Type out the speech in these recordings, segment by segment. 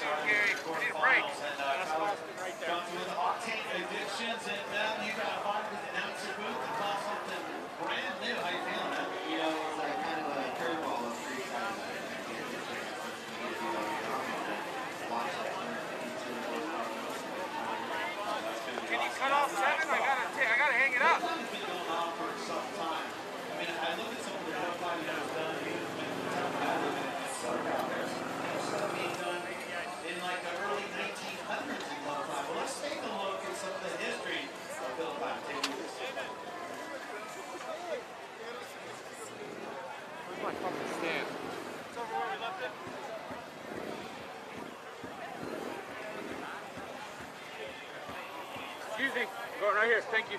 Gary. We need a break. That's Austin right there. With Octane Addictions, and you got a fun with the announcer booth to call something brand new. How you feeling, man? You know, it's like kind of a curveball of free time. Can you cut off 7? I gotta hang it up. It's been going on for some time. I mean, I look at some of the work that was done here being done in like the early 1900s in Hill Climb. Well, let's take a look at some of the history of Hill Climb. Take a look. Where's my fucking stand? It's over where we left it. Excuse me. Going right here. Thank you.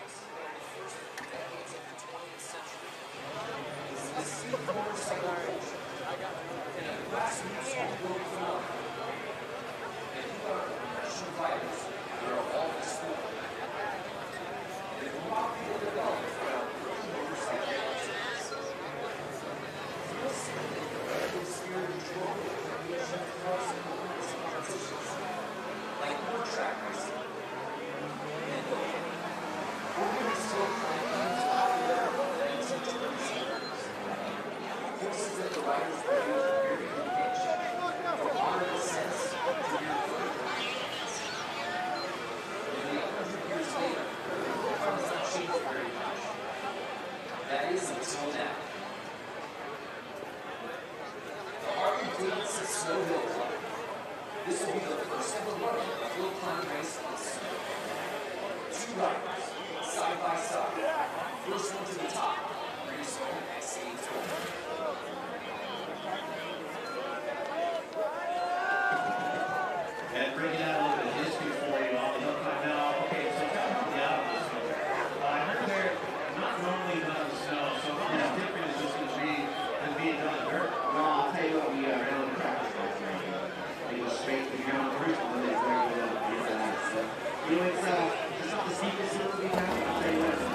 That is until now. The Harley-Davidson Snow Hill Climb. This will be the first ever run of hill climb race on snow. 2 riders, side by side. First one to the top, brings home X Games gold. And bringing out a little bit of history for you on the hill climb now. Okay, so kind of help me out on this one. I heard they're not normally done in the snow, so how much different is this going to be than being done in dirt? Well, I'll tell you what, we ran on the practice course. They go straight to the ground first, and then they break it up. So, you know, it's not the steepest hill we have. I'll tell you what, it's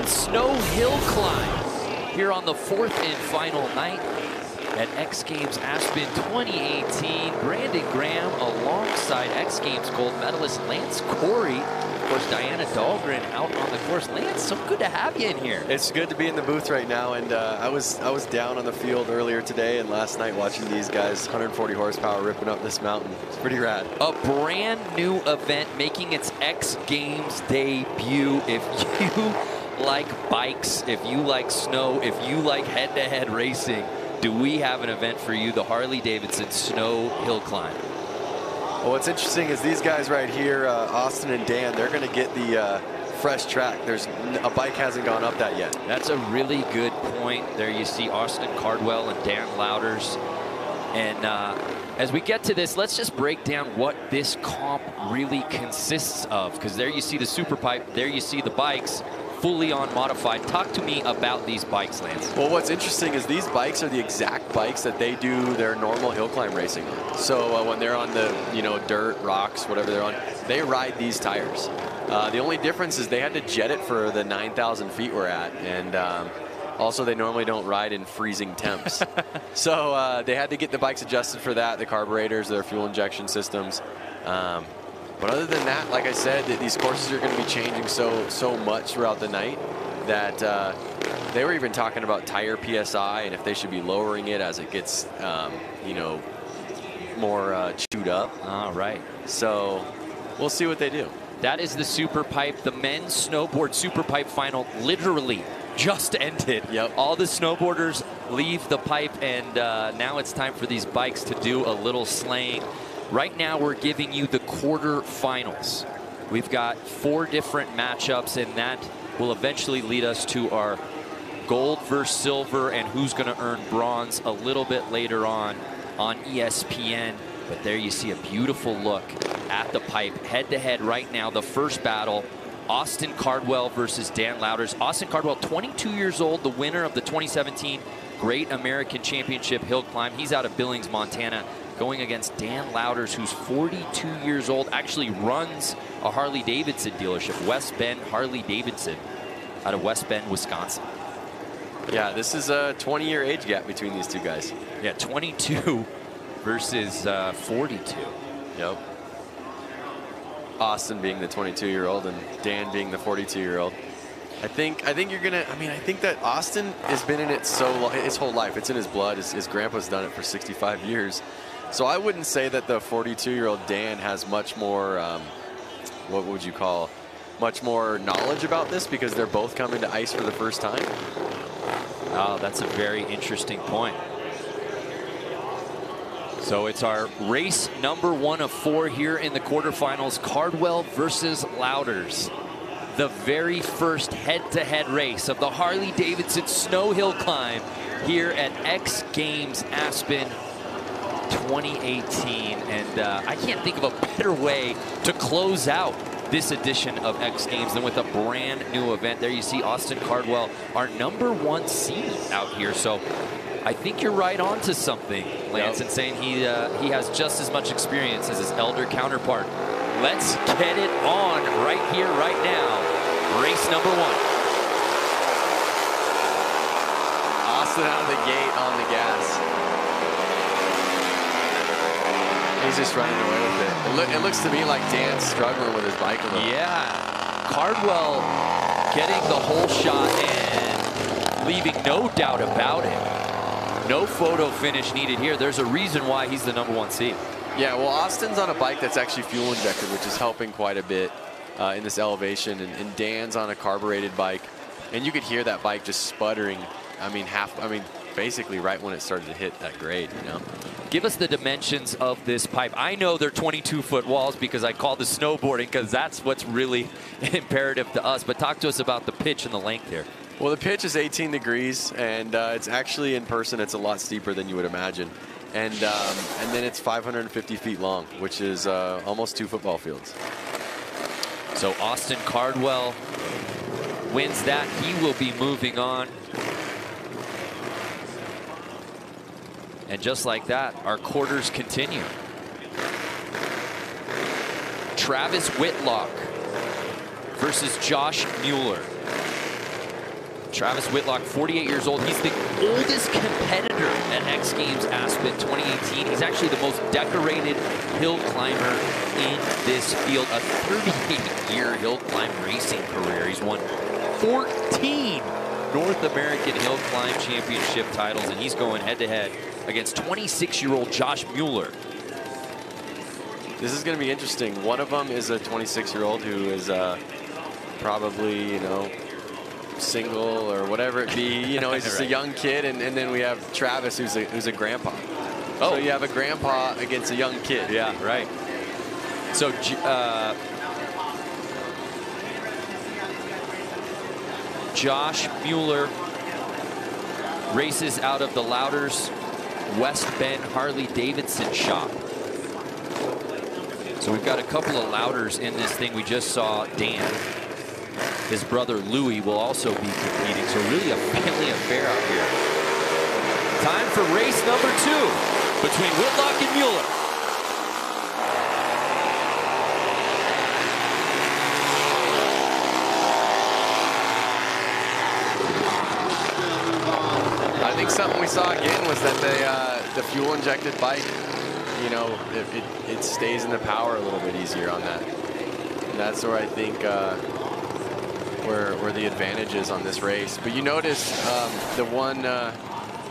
Snow Hill Climb here on the 4th and final night at X Games Aspen 2018. Brandon Graham alongside X Games gold medalist Lance Corey. Of course, Diana Dahlgren out on the course. Lance, so good to have you in here. It's good to be in the booth right now, and I was down on the field earlier today and last night watching these guys, 140 horsepower ripping up this mountain. It's pretty rad. A brand new event making its X Games debut. If you like bikes, if you like snow, if you like head-to-head racing, do we have an event for you, the Harley-Davidson Snow Hill Climb. Well, what's interesting is these guys right here, Austin and Dan, they're going to get the fresh track. A bike hasn't gone up that yet. That's a really good point. There you see Austin Cardwell and Dan Louders. And as we get to this, let's just break down what this comp really consists of. Because there you see the Super Pipe, there you see the bikes, fully on modified. Talk to me about these bikes, Lance. Well, what's interesting is these bikes are the exact bikes that they do their normal hill climb racing on. So when they're on the, dirt, rocks, whatever they're on, they ride these tires. The only difference is they had to jet it for the 9,000 feet we're at, and also they normally don't ride in freezing temps. So they had to get the bikes adjusted for that, the carburetors, their fuel injection systems. But other than that, like I said, these courses are going to be changing so much throughout the night that they were even talking about tire PSI and if they should be lowering it as it gets, more chewed up. All right. So we'll see what they do. That is the Super Pipe. The men's snowboard Super Pipe final literally just ended. Yep. All the snowboarders leave the pipe, and now it's time for these bikes to do a little slaying. Right now, we're giving you the quarterfinals. We've got 4 different matchups, and that will eventually lead us to our gold versus silver and who's going to earn bronze a little bit later on ESPN. But there you see a beautiful look at the pipe. Head-to-head right now, the first battle, Austin Cardwell versus Dan Louders. Austin Cardwell, 22 years old, the winner of the 2017 Great American Championship Hill Climb. He's out of Billings, Montana, going against Dan Louders, who's 42 years old, actually runs a Harley-Davidson dealership, West Bend Harley-Davidson, out of West Bend, Wisconsin. Yeah, this is a 20-year age gap between these two guys. Yeah, 22 versus 42. Yep. Austin being the 22-year-old and Dan being the 42-year-old. I think you're gonna. I think that Austin has been in it his whole life. It's in his blood. His grandpa's done it for 65 years. So I wouldn't say that the 42-year-old Dan has much more. What would you call? Much more knowledge about this because they're both coming to ice for the first time. Oh, that's a very interesting point. So it's our race number 1 of 4 here in the quarterfinals. Cardwell versus Louders. The very first head-to-head race of the Harley-Davidson Snow Hill Climb here at X Games Aspen 2018. And I can't think of a better way to close out this edition of X Games than with a brand new event. There you see Austin Cardwell, our number 1 seed out here. So I think you're right on to something, Lance, in saying he has just as much experience as his elder counterpart. Let's get it on right here, right now. Race number 1. Austin out of the gate on the gas. He's just running away with it. It looks to me like Dan's struggling with his bike a little. Yeah. Cardwell getting the whole shot and leaving no doubt about it. No photo finish needed here. There's a reason why he's the number 1 seed. Yeah, well, Austin's on a bike that's actually fuel injected, which is helping quite a bit in this elevation. And Dan's on a carbureted bike, and you could hear that bike just sputtering. Basically right when it started to hit that grade, Give us the dimensions of this pipe. I know they're 22-foot walls because I call the snowboarding because that's what's really imperative to us. But talk to us about the pitch and the length here. Well, the pitch is 18 degrees, and it's actually in person, it's a lot steeper than you would imagine. And then it's 550 feet long, which is almost 2 football fields. So Austin Cardwell wins that. He will be moving on. And just like that, our quarters continue. Travis Whitlock versus Josh Mueller. Travis Whitlock, 48 years old. He's the oldest competitor at X Games Aspen 2018. He's actually the most decorated hill climber in this field. A 38-year hill climb racing career. He's won 14 North American Hill Climb Championship titles, and he's going head-to-head against 26-year-old Josh Mueller. This is going to be interesting. One of them is a 26-year-old who is probably, single or whatever it be. He's just a young kid, and then we have Travis, who's a grandpa. Oh, so you have a grandpa against a young kid. Yeah, right. So Josh Mueller races out of the Louders West Bend Harley-Davidson shop. So we've got a couple of Louders in this thing. We just saw Dan. His brother Louie will also be competing. So really a family affair out here. Time for race number 2 between Whitlock and Mueller. I think something we saw again was that the fuel injected bike, you know, it stays in the power a little bit easier on that. And that's where I think where the advantage is on this race. But you notice the one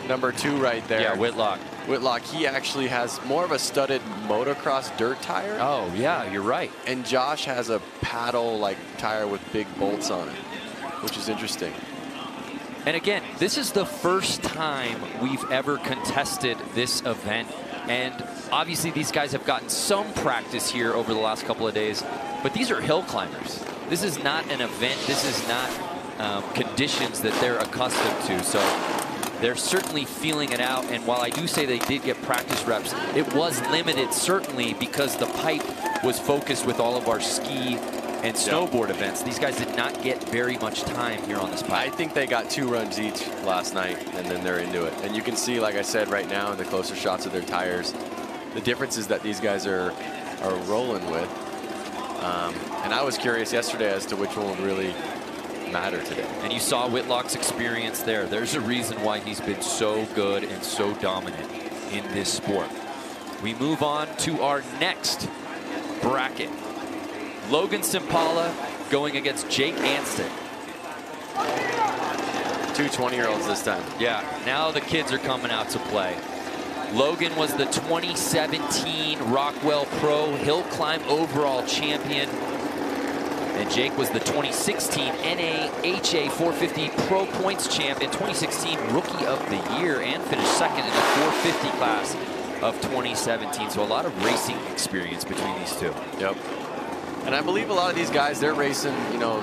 number 2 right there. Yeah, Whitlock. Whitlock, he actually has more of a studded motocross dirt tire. Oh, yeah, you're right. And Josh has a paddle-like tire with big bolts on it, which is interesting. And again, this is the first time we've ever contested this event. And obviously these guys have gotten some practice here over the last couple of days, but these are hill climbers. This is not an event. This is not conditions that they're accustomed to. So they're certainly feeling it out. And while I do say they did get practice reps, it was limited certainly because the pipe was focused with all of our ski and snowboard events. These guys did not get very much time here on this pipe. I think they got 2 runs each last night, and then they're into it. And you can see, like I said, right now in the closer shots of their tires, the differences that these guys are rolling with. And I was curious yesterday as to which one would really matter today. And you saw Whitlock's experience there. There's a reason why he's been so good and so dominant in this sport. We move on to our next bracket. Logan Simpala going against Jake Anston. 2 20-year-olds this time. Yeah, now the kids are coming out to play. Logan was the 2017 Rockwell Pro Hill Climb overall champion. And Jake was the 2016 NAHA 450 Pro Points champ and 2016 Rookie of the Year, and finished second in the 450 class of 2017. So a lot of racing experience between these two. Yep. And I believe a lot of these guys, they're racing, you know,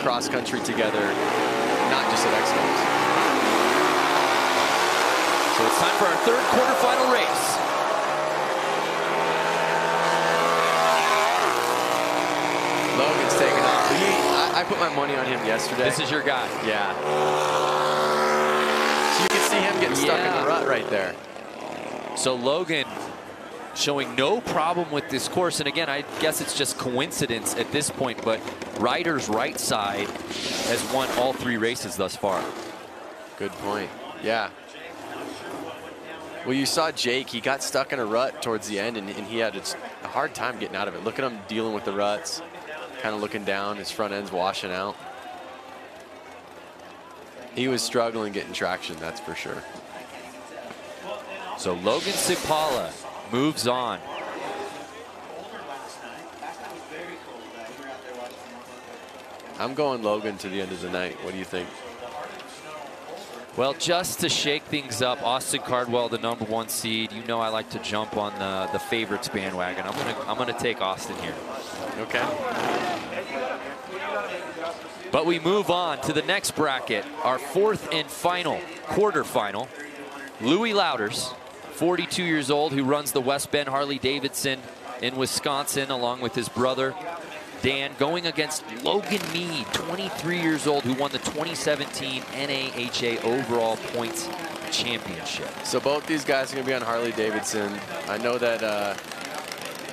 cross country together, not just at X Games. So it's time for our third quarterfinal race. Logan's taking off. I put my money on him yesterday. This is your guy. Yeah. So you can see him getting stuck in the rut right there. So Logan showing no problem with this course. And again, I guess it's just coincidence at this point, but Ryder's right side has won all 3 races thus far. Good point. Yeah. Well, you saw Jake, he got stuck in a rut towards the end, and he had a hard time getting out of it. Look at him dealing with the ruts, kind of looking down, his front end's washing out. He was struggling getting traction, that's for sure. So Logan Simpala moves on. I'm going Logan to the end of the night. What do you think? Well, just to shake things up, Austin Cardwell, the #1 seed. You know I like to jump on the favorites bandwagon. I'm gonna take Austin here. Okay. But we move on to the next bracket, our 4th and final quarterfinal. Louis Louders, 42 years old, who runs the West Bend Harley-Davidson in Wisconsin, along with his brother Dan, going against Logan Mead, 23 years old, who won the 2017 NAHA overall points championship. So both these guys are going to be on Harley-Davidson. I know that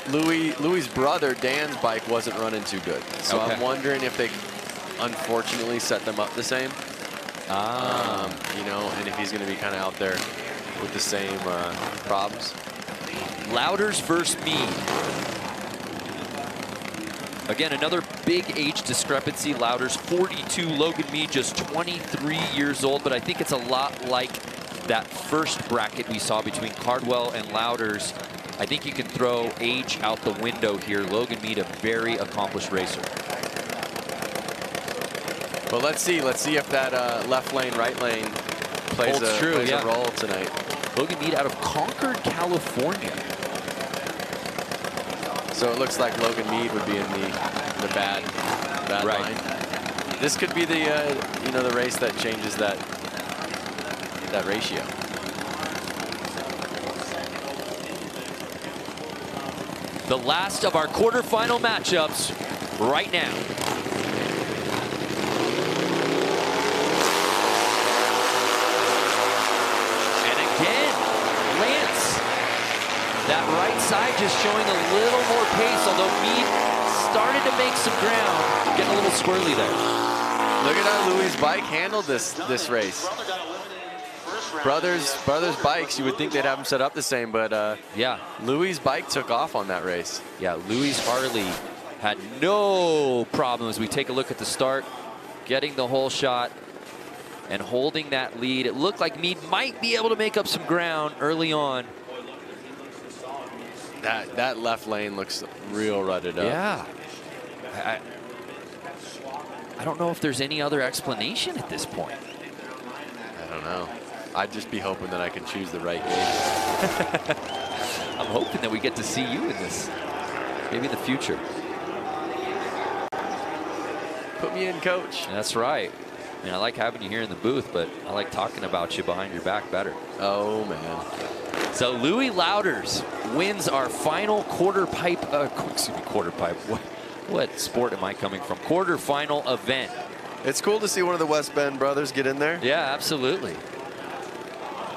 Louis's brother, Dan's bike, wasn't running too good. So I'm wondering if they unfortunately set them up the same. You know, and if he's going to be kind of out there with the same problems. Louders versus Mead. Again, another big age discrepancy. Louders 42, Logan Mead just 23 years old, but I think it's a lot like that first bracket we saw between Cardwell and Louders. I think you can throw age out the window here. Logan Mead, a very accomplished racer. Well, let's see if that left lane, right lane plays a role tonight. Logan Mead out of Concord, California. So it looks like Logan Mead would be in the bad line. This could be the you know, the race that changes that ratio. The last of our quarterfinal matchups right now. And again, Lance, that right side just showing a little more pace, although Mead started to make some ground, getting a little squirrely there. Look at how Louis' bike handled this race. Brothers bikes, you would think they'd have them set up the same, but yeah, Louis' bike took off on that race. Yeah, Louis Harley had no problems. We take a look at the start, getting the whole shot and holding that lead. It looked like Mead might be able to make up some ground early on. That left lane looks real rutted up. Yeah. I don't know if there's any other explanation at this point. I don't know. I'd just be hoping that I can choose the right gate. I'm hoping that we get to see you in this, maybe in the future. Put me in, coach. That's right. I mean, I like having you here in the booth, but I like talking about you behind your back better. Oh, man. So Louis Louders wins our final quarter pipe. What sport am I coming from? Quarterfinal event. It's cool to see one of the West Bend brothers get in there. Yeah, absolutely.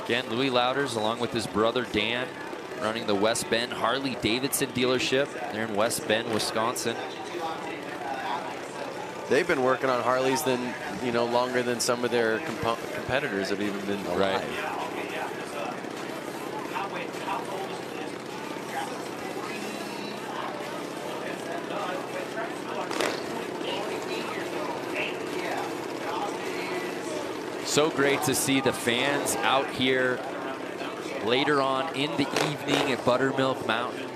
Again, Louis Louders, along with his brother Dan, running the West Bend Harley-Davidson dealership. They're in West Bend, Wisconsin. They've been working on Harleys longer than some of their competitors have even been alive. Right. So great to see the fans out here later on in the evening at Buttermilk Mountain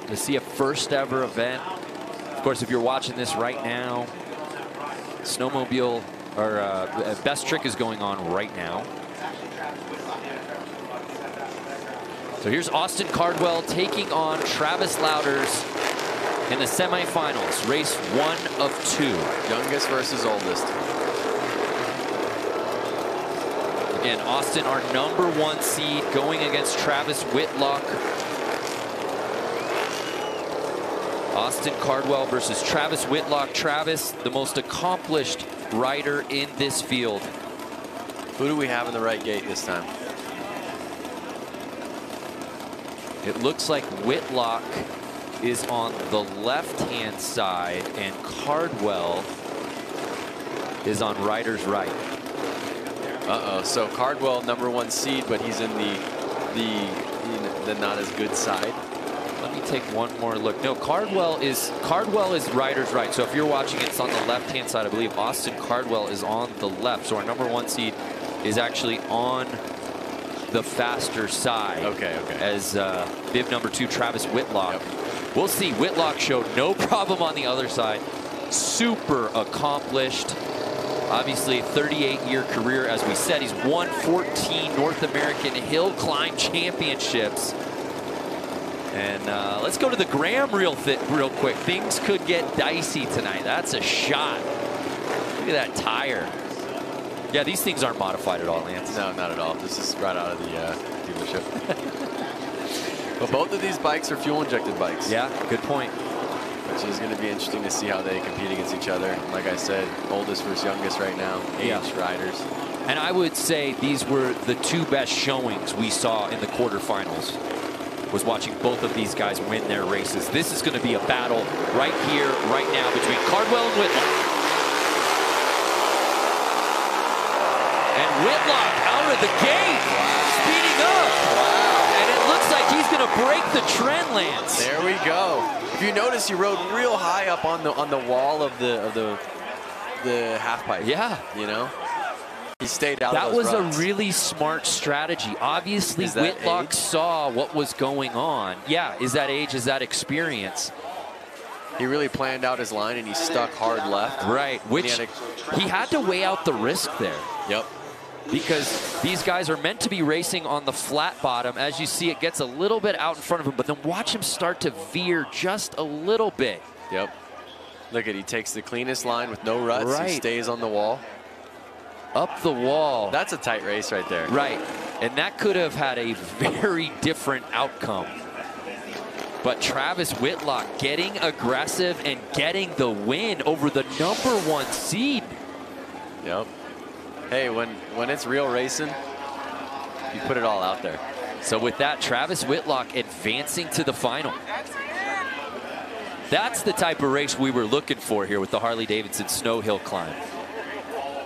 to see a first ever event. Of course, if you're watching this right now, snowmobile or best trick is going on right now. So here's Austin Cardwell taking on Travis Louders in the semifinals, race 1 of 2. Youngest versus oldest. Again, Austin, our #1 seed, going against Travis Whitlock. Austin Cardwell versus Travis Whitlock. Travis, the most accomplished rider in this field. Who do we have in the right gate this time? It looks like Whitlock is on the left-hand side and Cardwell is on rider's right. Uh-oh, so Cardwell, #1 seed, but he's in the not as good side. Let me take one more look. No, Cardwell is rider's right. So if you're watching, it's on the left-hand side. I believe Austin Cardwell is on the left. So our #1 seed is actually on the faster side. Okay. As bib #2, Travis Whitlock. Yep. We'll see. Whitlock showed no problem on the other side. Super accomplished. Obviously, 38-year career. As we said, he's won 14 North American hill climb championships. And let's go to the Graham real quick. Things could get dicey tonight. That's a shot. Look at that tire. Yeah, these things aren't modified at all, Lance. No, not at all. This is right out of the dealership. But both of these bikes are fuel-injected bikes. Yeah, good point. Which is going to be interesting to see how they compete against each other. Like I said, oldest versus youngest right now, aged riders. And I would say these were the 2 best showings we saw in the quarterfinals. Was watching both of these guys win their races. This is going to be a battle right here, right now, between Cardwell and Whitlock. And Whitlock out of the gate, speeding up. Wow. And it looks like he's going to break the trend, Lance. There we go. If you notice, he rode real high up on the wall of the half pipe. Yeah. You know, he stayed out. That of those was ruts. a really smart strategy. Obviously, Whitlock saw what was going on. Yeah, is that age? Is that experience? He really planned out his line and he stuck hard left. Right, which he had to weigh out the risk there. Yep. because these guys are meant to be racing on the flat bottom. As you see, it gets a little bit out in front of him, but then watch him start to veer just a little bit. Yep. Look at, he takes the cleanest line with no ruts. Right. He stays on the wall. Up the wall. That's a tight race right there. Right. And that could have had a very different outcome. But Travis Whitlock getting aggressive and getting the win over the #1 seed. Yep. Hey, when it's real racing, you put it all out there. So with that, Travis Whitlock advancing to the final. That's the type of race we were looking for here with the Harley-Davidson snow hill climb.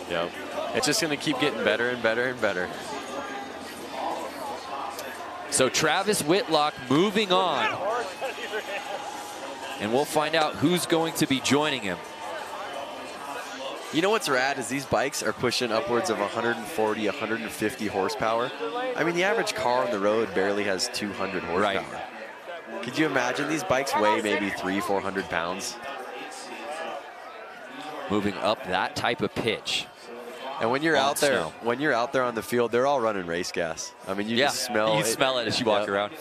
Yep. It's just going to keep getting better and better and better. So Travis Whitlock moving on. And we'll find out who's going to be joining him. You know what's rad is these bikes are pushing upwards of 140, 150 horsepower. I mean, the average car on the road barely has 200 horsepower. Right. Could you imagine these bikes weigh maybe 300-400 pounds? Moving up that type of pitch. And when you're On out there, snow. when you're out there on the field, they're all running race gas. I mean, you just smell you smell it as you walk around.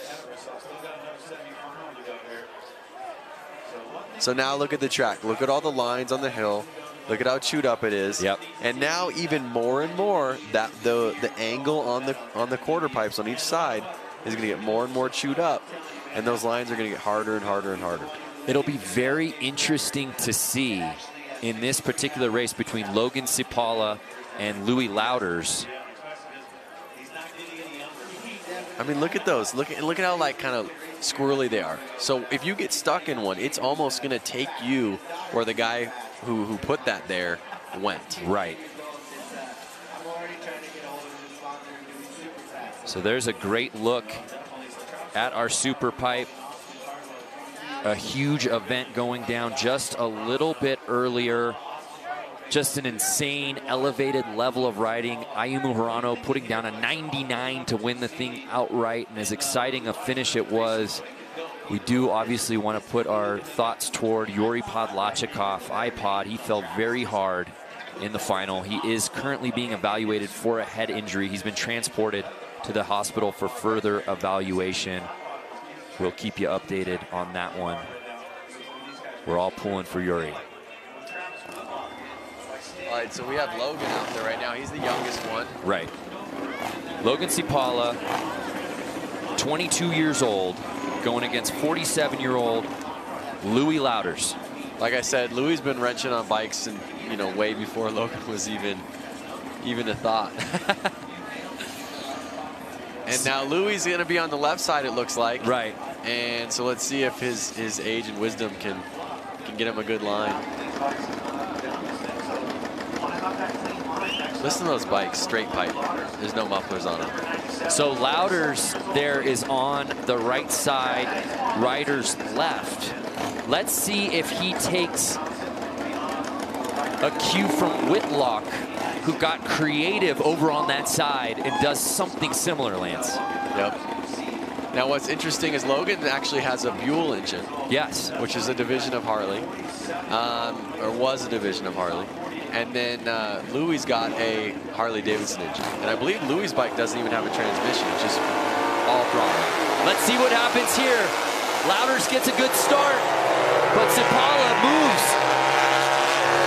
So now look at the track. Look at all the lines on the hill. Look at how chewed up it is. Yep. And now even more and more, that the angle on the quarter pipes on each side is going to get more and more chewed up, and those lines are going to get harder and harder and harder. It'll be very interesting to see in this particular race between Logan Cipala and Louis Louders. I mean, look at those. Look at how like kind of squirrely they are. So if you get stuck in one, it's almost going to take you where the guy who put that there went. Right. So there's a great look at our super pipe. A huge event going down just a little bit earlier. Just an insane elevated level of riding. Ayumu Hirano putting down a 99 to win the thing outright, and as exciting a finish it was, we do obviously want to put our thoughts toward Yuri Podlachikov, iPod. He fell very hard in the final. He is currently being evaluated for a head injury. He's been transported to the hospital for further evaluation. We'll keep you updated on that one. We're all pulling for Yuri. All right, so we have Logan out there right now. He's the youngest one. Right. Logan Cipala, 22 years old, going against 47-year-old Louis Louders. Like I said, Louis been wrenching on bikes, and way before Logan was even a thought. And now Louis is going to be on the left side, it looks like. Right. And so let's see if his age and wisdom can get him a good line. Listen to those bikes, straight pipe. There's no mufflers on them. So Louders there is on the right side, Ryder's left. Let's see if he takes a cue from Whitlock, who got creative over on that side and does something similar, Lance. Yep. Now what's interesting is Logan actually has a Buell engine. Yes. Which is a division of Harley, or was a division of Harley. And then Louis got a Harley-Davidson engine. And I believe Louis' bike doesn't even have a transmission, it's just all throttle. Let's see what happens here. Louders gets a good start, but Cipala moves.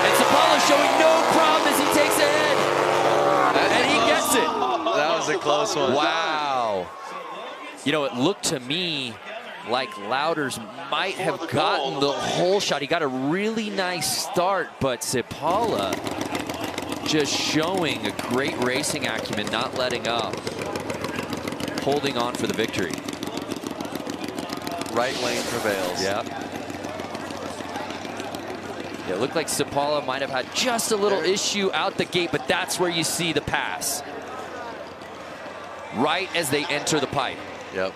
And Cipala showing no problem as he takes ahead. And he gets it. That was a close one. Wow. It looked to me like Louders might have gotten the whole shot. He got a really nice start, but Cipala just showing a great racing acumen, not letting up, holding on for the victory. Right lane prevails. Yeah. It looked like Cipala might have had just a little issue out the gate, but that's where you see the pass. Right as they enter the pipe. Yep.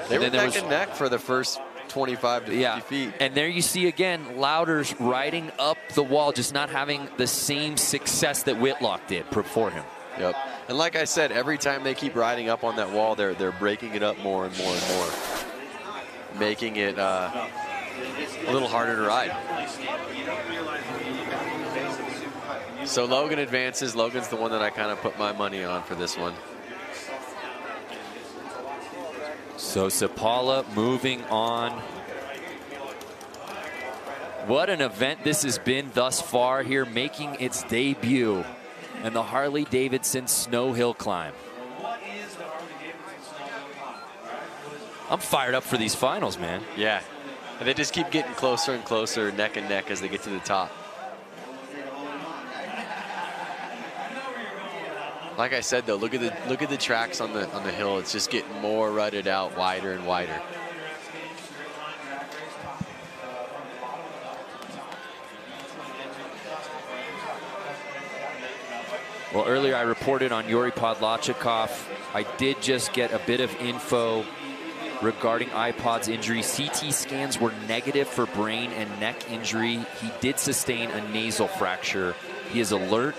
They were neck and neck for the first 25 to 50 feet. And there you see again, Louders riding up the wall, just not having the same success that Whitlock did before him. Yep. And like I said, every time they keep riding up on that wall, they're breaking it up more and more and more, making it a little harder to ride. So Logan advances. Logan's the one that I kind of put my money on for this one. So Sapala moving on. What an event this has been thus far here, making its debut in the Harley-Davidson Snow Hill Climb. I'm fired up for these finals, man. Yeah. And they just keep getting closer and closer, neck and neck, as they get to the top. Like I said, though, look at the tracks on the hill. It's just getting more rutted out, wider and wider. Well, earlier I reported on Yuri Podlachikov. I did just get a bit of info regarding iPod's injury. CT scans were negative for brain and neck injury. He did sustain a nasal fracture. He is alert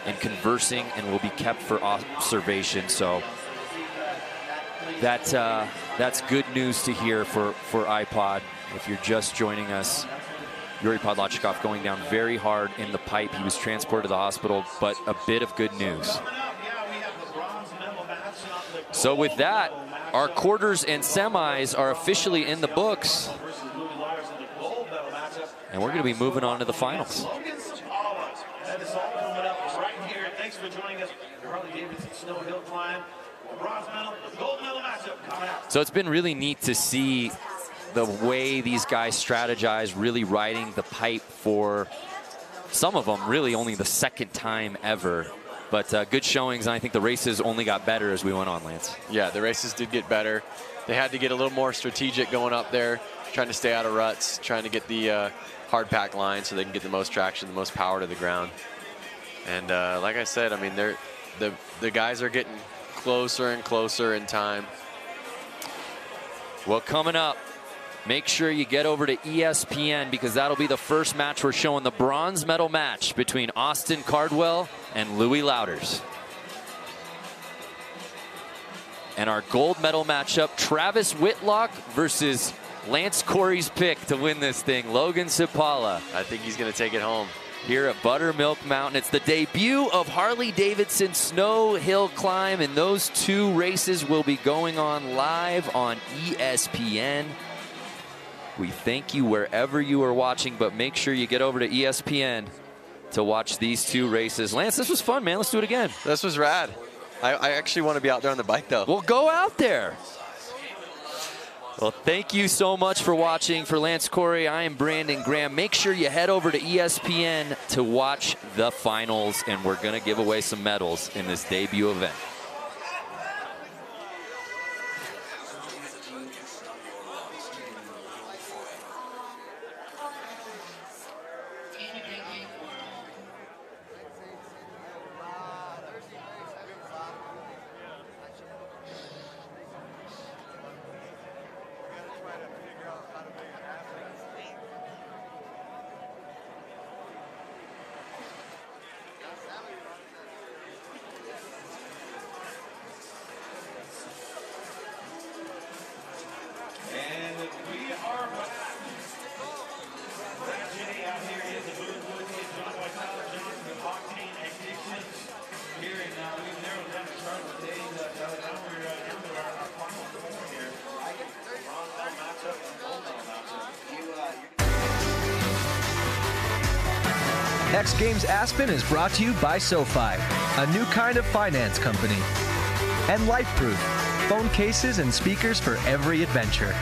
and conversing and will be kept for observation. So that's good news to hear for iPod. If you're just joining us, Yuri Podlachikov going down very hard in the pipe. He was transported to the hospital, but a bit of good news. So with that, our quarters and semis are officially in the books. And we're going to be moving on to the finals. That is all coming up right here. Thanks for joining us. The Harley-Davidson Snow Hill Climb. The bronze medal, the gold medal matchup coming out. So it's been really neat to see the way these guys strategize, really riding the pipe for some of them really only the second time ever. But good showings, and I think the races only got better as we went on, Lance. Yeah, the races did get better. They had to get a little more strategic going up there, trying to stay out of ruts, trying to get the hard pack line so they can get the most traction, the most power to the ground. And like I said, I mean, the guys are getting closer and closer in time. Well, coming up, make sure you get over to ESPN because that'll be the first match we're showing, the bronze medal match between Austin Cardwell and Louis Louders. And our gold medal matchup, Travis Whitlock versus Lance Corey's pick to win this thing, Logan Sapala. I think he's going to take it home. Here at Buttermilk Mountain. It's the debut of Harley-Davidson Snow Hill Climb, and those two races will be going on live on ESPN. We thank you wherever you are watching, but make sure you get over to ESPN to watch these two races. Lance, this was fun, man. Let's do it again. This was rad. I actually want to be out there on the bike, though. Well, go out there. Well, thank you so much for watching. For Lance Corey, I am Brandon Graham. Make sure you head over to ESPN to watch the finals, and we're going to give away some medals in this debut event. X Games Aspen is brought to you by SoFi, a new kind of finance company, and LifeProof, phone cases and speakers for every adventure.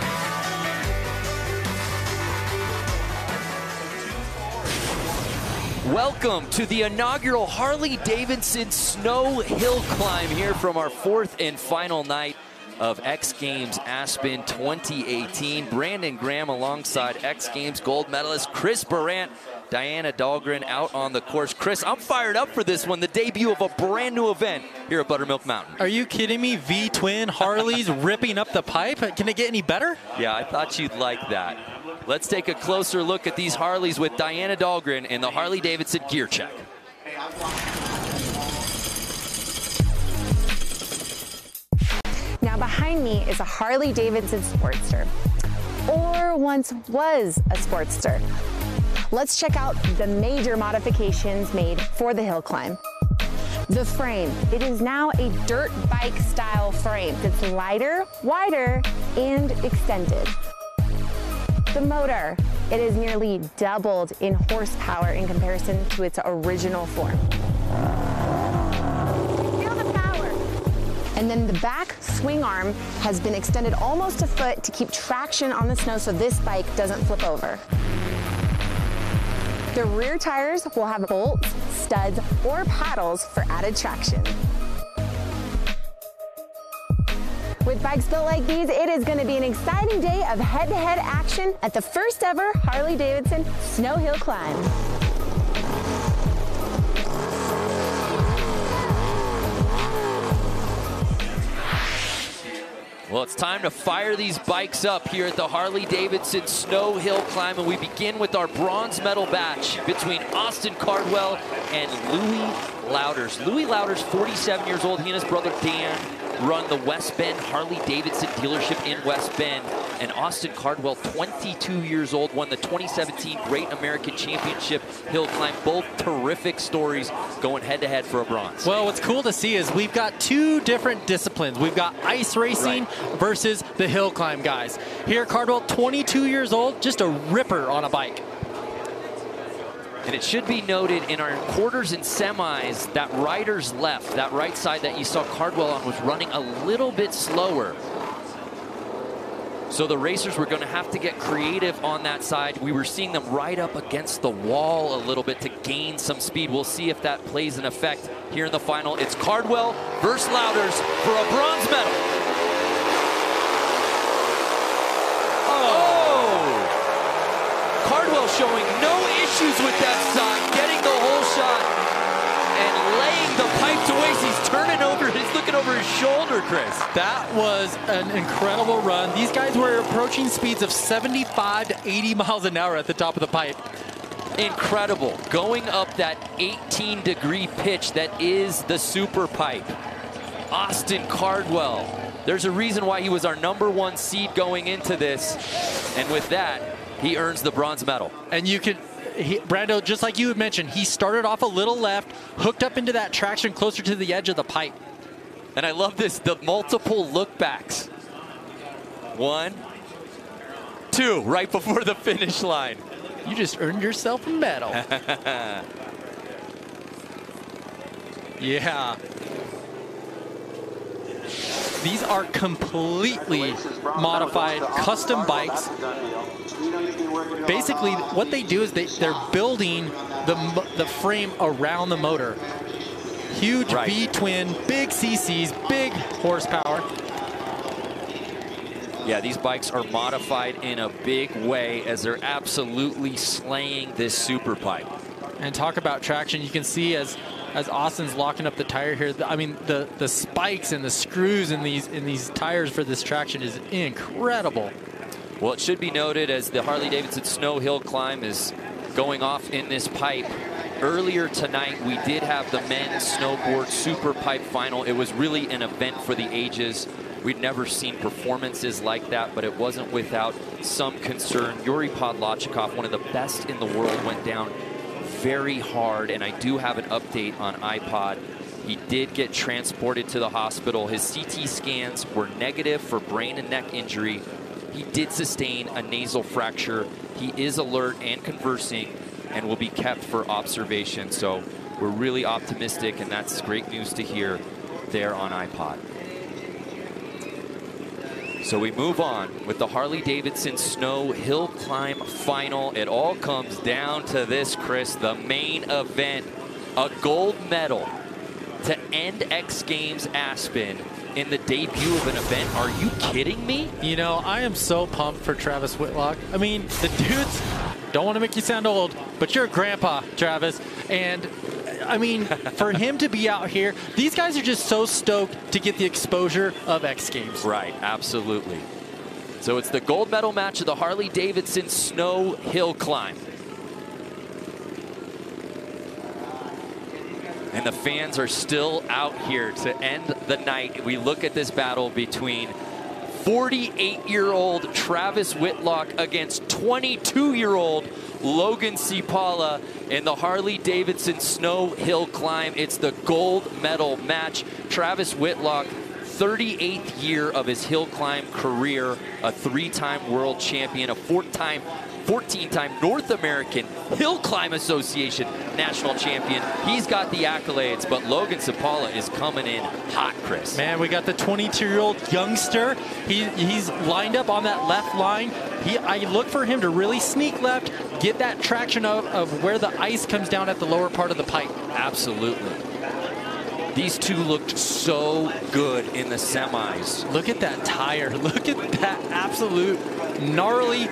Welcome to the inaugural Harley-Davidson Snow Hill Climb here from our fourth and final night of X Games Aspen 2018. Brandon Graham alongside X Games gold medalist Chris Barant, Diana Dahlgren out on the course. Chris, I'm fired up for this one, the debut of a brand new event here at Buttermilk Mountain. Are you kidding me? V-twin Harleys ripping up the pipe? Can it get any better? Yeah, I thought you'd like that. Let's take a closer look at these Harleys with Diana Dahlgren in the Harley-Davidson Gear Check. Now behind me is a Harley-Davidson Sportster, or once was a Sportster. let's check out the major modifications made for the hill climb. The frame, it is now a dirt bike style frame that's lighter, wider, and extended. The motor, it is nearly doubled in horsepower in comparison to its original form. Feel the power. And then the back swing arm has been extended almost a foot to keep traction on the snow so this bike doesn't flip over. The rear tires will have bolts, studs, or paddles for added traction. With bikes built like these, it is going to be an exciting day of head-to-head action at the first ever Harley-Davidson Snow Hill Climb. Well, it's time to fire these bikes up here at the Harley-Davidson Snow Hill Climb, and we begin with our bronze medal match between Austin Cardwell and Louis Louders. Louis Louders, 47 years old. He and his brother Dan run the West Bend Harley-Davidson dealership in West Bend. And Austin Cardwell, 22 years old, won the 2017 Great American Championship Hill Climb. Both terrific stories going head-to-head for a bronze. Well, what's cool to see is we've got two different disciplines. We've got ice racing versus the hill climb guys. Here, Cardwell, 22 years old, just a ripper on a bike. And it should be noted in our quarters and semis, that rider's left, that right side that you saw Cardwell on, was running a little bit slower. So the racers were going to have to get creative on that side. We were seeing them right up against the wall a little bit to gain some speed. We'll see if that plays an effect here in the final. It's Cardwell versus Louders for a bronze medal. Oh! Cardwell showing no issues with that side, getting the whole shot and laying the pipe to waste. He's turning over, he's looking over his shoulder, Chris. That was an incredible run. These guys were approaching speeds of 75 to 80 miles an hour at the top of the pipe. Incredible. Going up that 18-degree pitch that is the super pipe. Austin Cardwell. There's a reason why he was our #1 seed going into this. And with that, he earns the bronze medal. And you could, Brando, just like you had mentioned, he started off a little left, hooked up into that traction closer to the edge of the pipe. And I love this, the multiple look backs. 1, 2, right before the finish line. You just earned yourself a medal. Yeah. These are completely modified custom bikes. Basically, what they do is they're building the frame around the motor. Huge V-twin, big CCs, big horsepower. Yeah, these bikes are modified in a big way as they're absolutely slaying this super pipe. And talk about traction. You can see as Austin's locking up the tire here, I mean, the spikes and the screws in these tires for this traction is incredible. Well, it should be noted as the Harley-Davidson Snow Hill Climb is going off in this pipe. Earlier tonight, we did have the men's snowboard super pipe final. It was really an event for the ages. We'd never seen performances like that, but it wasn't without some concern. Yuri Podlachikov, one of the best in the world, went down very hard, and I do have an update on iPod. He did get transported to the hospital. His CT scans were negative for brain and neck injury. He did sustain a nasal fracture. He is alert and conversing and will be kept for observation. So we're really optimistic, and that's great news to hear there on iPod. So we move on with the Harley-Davidson Snow Hill Climb final. It all comes down to this, Chris, the main event. A gold medal to end X Games Aspen in the debut of an event. Are you kidding me? You know, I am so pumped for Travis Whitlock. I mean, the dude's, don't want to make you sound old, but you're a grandpa, Travis. And I mean, for him to be out here, these guys are just so stoked to get the exposure of X Games. Right, absolutely. So it's the gold medal match of the Harley-Davidson Snow Hill Climb. And the fans are still out here to end the night. We look at this battle between 48-year-old Travis Whitlock against 22-year-old Logan Cepala in the Harley-Davidson Snow Hill Climb. It's the gold medal match. Travis Whitlock, 38th year of his hill climb career, a 3-time world champion, a 14-time North American Hill Climb Association national champion. He's got the accolades, but Logan Cepala is coming in hot, Chris. Man, we got the 22-year-old youngster. He's lined up on that left line. I look for him to really sneak left, get that traction of where the ice comes down at the lower part of the pipe. Absolutely. These two looked so good in the semis. Look at that tire. Look at that absolute gnarly,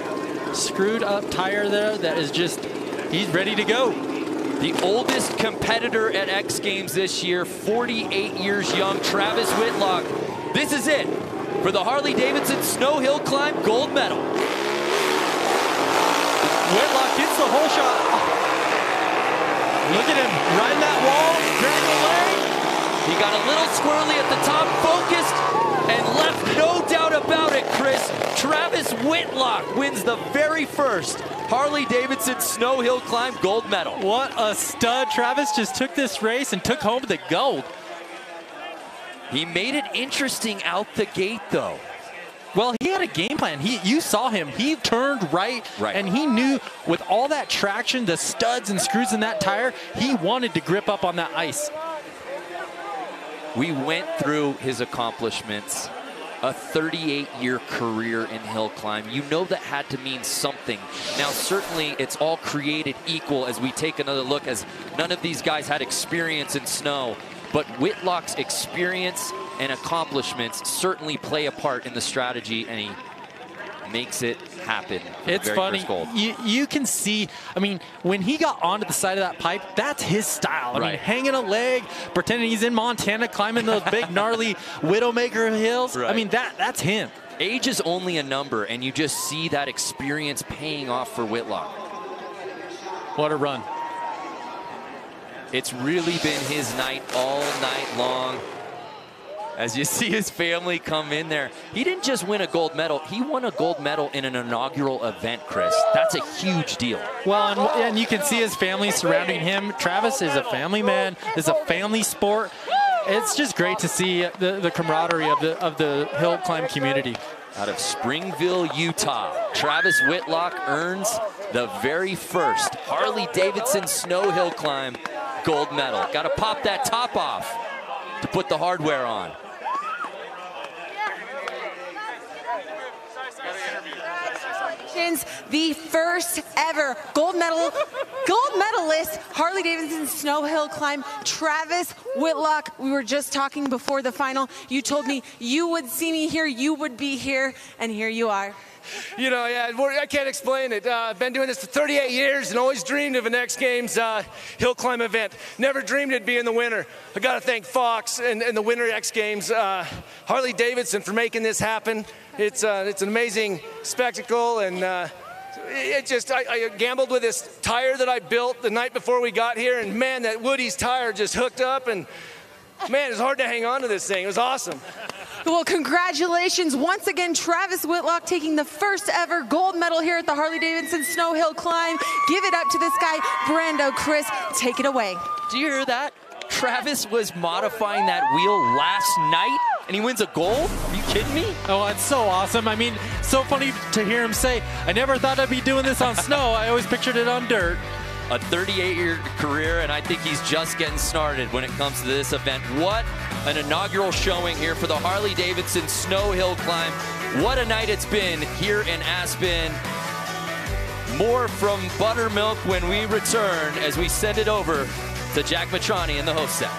screwed up tire there that is just, he's ready to go. The oldest competitor at X Games this year, 48 years young, Travis Whitlock. This is it for the Harley-Davidson Snow Hill Climb gold medal. Whitlock gets the whole shot. Look at him riding that wall, dragging the leg. He got a little squirrely at the top, focused, and left no doubt about it, Chris. Travis Whitlock wins the very first Harley-Davidson Snow Hill Climb gold medal. What a stud. Travis just took this race and took home the gold. He made it interesting out the gate, though. Well, he had a game plan. You saw him. He turned right, and he knew with all that traction, the studs and screws in that tire, he wanted to grip up on that ice. We went through his accomplishments, a 38-year career in hill climb. You know that had to mean something. Now, certainly, it's all created equal as we take another look, as none of these guys had experience in snow. But Whitlock's experience and accomplishments certainly play a part in the strategy, and he makes it happen. It's funny. You can see, I mean, when he got onto the side of that pipe, that's his style. I mean, hanging a leg, pretending he's in Montana, climbing those big, gnarly Widowmaker hills. I mean, that's him. Age is only a number, and you just see that experience paying off for Whitlock. What a run. It's really been his night all night long. As you see his family come in there. He didn't just win a gold medal, he won a gold medal in an inaugural event, Chris. That's a huge deal. Well, and you can see his family surrounding him. Travis is a family man, is a family sport. It's just great to see the camaraderie of the hill climb community. Out of Springville, Utah, Travis Whitlock earns the very first Harley-Davidson Snow Hill Climb gold medal. Got to pop that top off to put the hardware on. The first ever gold medalist, Harley-Davidson Snow Hill Climb, Travis Whitlock. We were just talking before the final. You told me you would see me here, you would be here, and here you are. You know, yeah, I can't explain it. I've been doing this for 38 years and always dreamed of an X Games hill climb event. Never dreamed it'd be in the winter. I got to thank Fox and the Winter X Games, Harley-Davidson for making this happen. It's an amazing spectacle, and I gambled with this tire that I built the night before we got here, and man, that Woody's tire just hooked up, and man, it's hard to hang on to this thing. It was awesome. Well, congratulations once again, Travis Whitlock taking the first ever gold medal here at the Harley-Davidson Snow Hill Climb. Give it up to this guy, Brando. Chris, take it away. Do you hear that? Travis was modifying that wheel last night, and he wins a gold? Are you kidding me? Oh, it's so awesome. I mean, so funny to hear him say, I never thought I'd be doing this on snow. I always pictured it on dirt. A 38-year career, and I think he's just getting started when it comes to this event. What an inaugural showing here for the Harley-Davidson Snow Hill Climb. What a night it's been here in Aspen. More from Buttermilk when we return as we send it over to Jack Matrani in the host set.